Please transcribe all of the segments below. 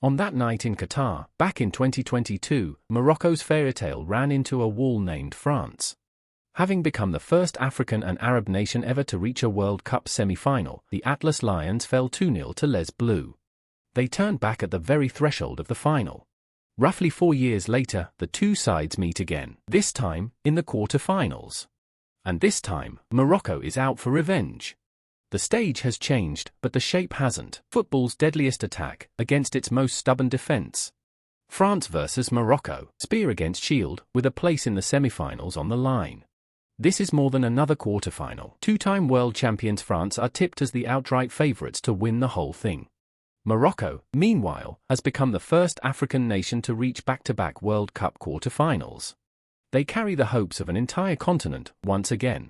On that night in Qatar, back in 2022, Morocco's fairytale ran into a wall named France. Having become the first African and Arab nation ever to reach a World Cup semi-final, the Atlas Lions fell 2-0 to Les Bleus. They turned back at the very threshold of the final. Roughly 4 years later, the two sides meet again, this time in the quarterfinals. And this time, Morocco is out for revenge. The stage has changed, but the shape hasn't. Football's deadliest attack against its most stubborn defense. France versus Morocco, spear against shield, with a place in the semifinals on the line. This is more than another quarterfinal. Two-time world champions France are tipped as the outright favorites to win the whole thing. Morocco, meanwhile, has become the first African nation to reach back-to-back World Cup quarterfinals. They carry the hopes of an entire continent once again.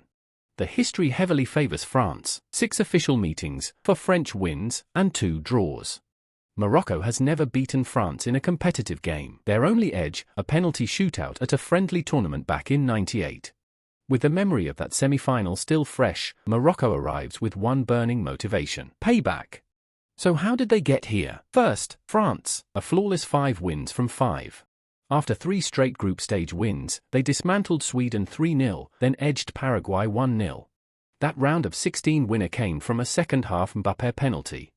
The history heavily favors France, 6 official meetings, 4 French wins, and 2 draws. Morocco has never beaten France in a competitive game. Their only edge, a penalty shootout at a friendly tournament back in '98. With the memory of that semi-final still fresh, Morocco arrives with one burning motivation: payback. So how did they get here? First, France, a flawless 5 wins from 5. After 3 straight group stage wins, they dismantled Sweden 3-0, then edged Paraguay 1-0. That round of 16 winner came from a second-half Mbappé penalty.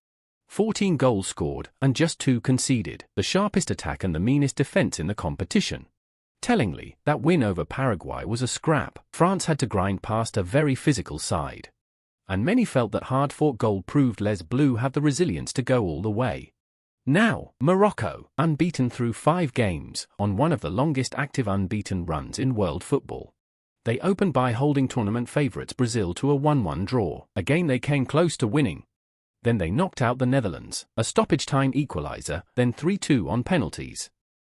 14 goals scored, and just 2 conceded, the sharpest attack and the meanest defense in the competition. Tellingly, that win over Paraguay was a scrap. France had to grind past a very physical side. And many felt that hard-fought goal proved Les Bleus have the resilience to go all the way. Now, Morocco, unbeaten through 5 games, on one of the longest active unbeaten runs in world football. They opened by holding tournament favourites Brazil to a 1-1 draw, a game they came close to winning. Then they knocked out the Netherlands, a stoppage-time equaliser, then 3-2 on penalties.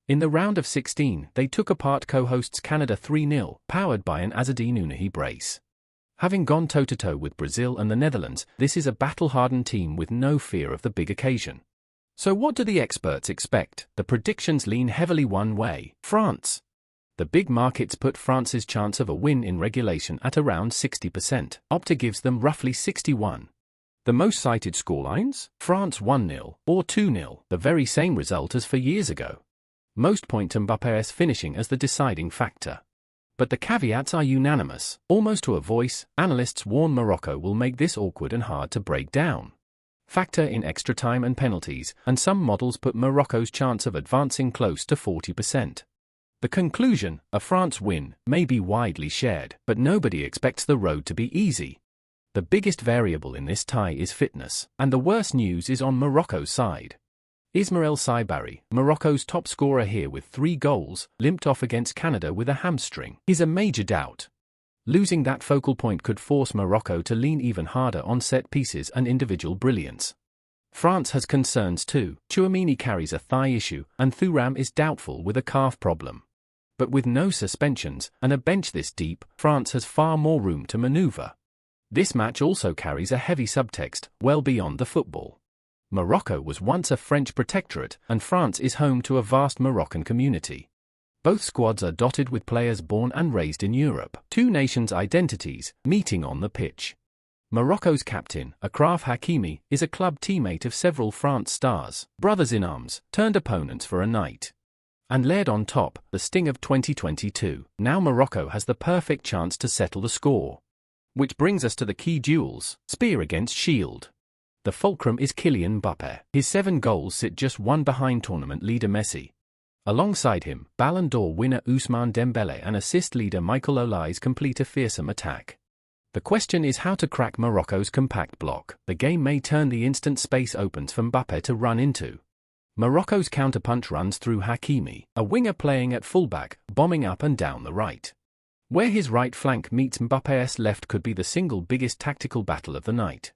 In the round of 16, they took apart co-hosts Canada 3-0, powered by an Azzedine Ounahi brace. Having gone toe-to-toe with Brazil and the Netherlands, this is a battle-hardened team with no fear of the big occasion. So what do the experts expect? The predictions lean heavily one way: France. The big markets put France's chance of a win in regulation at around 60%. Opta gives them roughly 61. The most cited scorelines? France 1-0 or 2-0, the very same result as for years ago. Most point to Mbappé's finishing as the deciding factor. But the caveats are unanimous. Almost to a voice, analysts warn Morocco will make this awkward and hard to break down. Factor in extra time and penalties, and some models put Morocco's chance of advancing close to 40%. The conclusion, a France win, may be widely shared, but nobody expects the road to be easy. The biggest variable in this tie is fitness, and the worst news is on Morocco's side. Ismaël Saibari, Morocco's top scorer here with 3 goals, limped off against Canada with a hamstring. He's a major doubt. Losing that focal point could force Morocco to lean even harder on set pieces and individual brilliance. France has concerns too. Tchouaméni carries a thigh issue, and Thuram is doubtful with a calf problem. But with no suspensions and a bench this deep, France has far more room to maneuver. This match also carries a heavy subtext, well beyond the football. Morocco was once a French protectorate, and France is home to a vast Moroccan community. Both squads are dotted with players born and raised in Europe. 2 nations' identities meeting on the pitch. Morocco's captain, Achraf Hakimi, is a club teammate of several France stars, brothers in arms, turned opponents for a night. And layered on top, the sting of 2022. Now Morocco has the perfect chance to settle the score. Which brings us to the key duels, spear against shield. The fulcrum is Kylian Mbappé. His 7 goals sit just 1 behind tournament leader Messi. Alongside him, Ballon d'Or winner Ousmane Dembélé and assist leader Michael Olise complete a fearsome attack. The question is how to crack Morocco's compact block. The game may turn the instant space opens for Mbappé to run into. Morocco's counterpunch runs through Hakimi, a winger playing at fullback, bombing up and down the right. Where his right flank meets Mbappé's left could be the single biggest tactical battle of the night.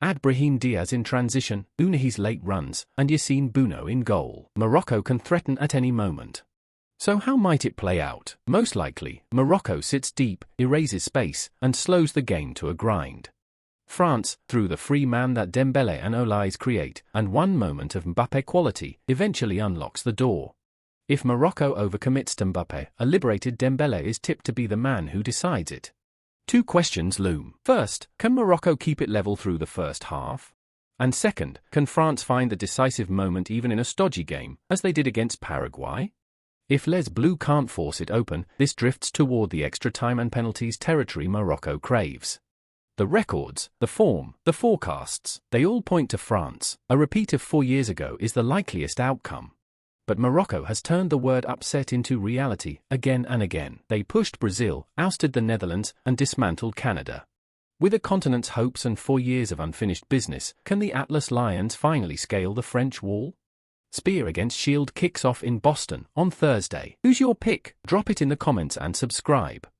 Add Brahim Diaz in transition, Ounahi's late runs, and Yassine Bounou in goal. Morocco can threaten at any moment. So how might it play out? Most likely, Morocco sits deep, erases space, and slows the game to a grind. France, through the free man that Dembélé and Olise create, and one moment of Mbappé quality, eventually unlocks the door. If Morocco overcommits to Mbappé, a liberated Dembélé is tipped to be the man who decides it. 2 questions loom. First, can Morocco keep it level through the first half? And second, can France find the decisive moment even in a stodgy game, as they did against Paraguay? If Les Bleus can't force it open, this drifts toward the extra time and penalties territory Morocco craves. The records, the form, the forecasts, they all point to France. A repeat of 4 years ago is the likeliest outcome. But Morocco has turned the word upset into reality again and again. They pushed Brazil, ousted the Netherlands, and dismantled Canada. With a continent's hopes and 4 years of unfinished business, can the Atlas Lions finally scale the French wall? Spear against Shield kicks off in Boston on Thursday. Who's your pick? Drop it in the comments and subscribe.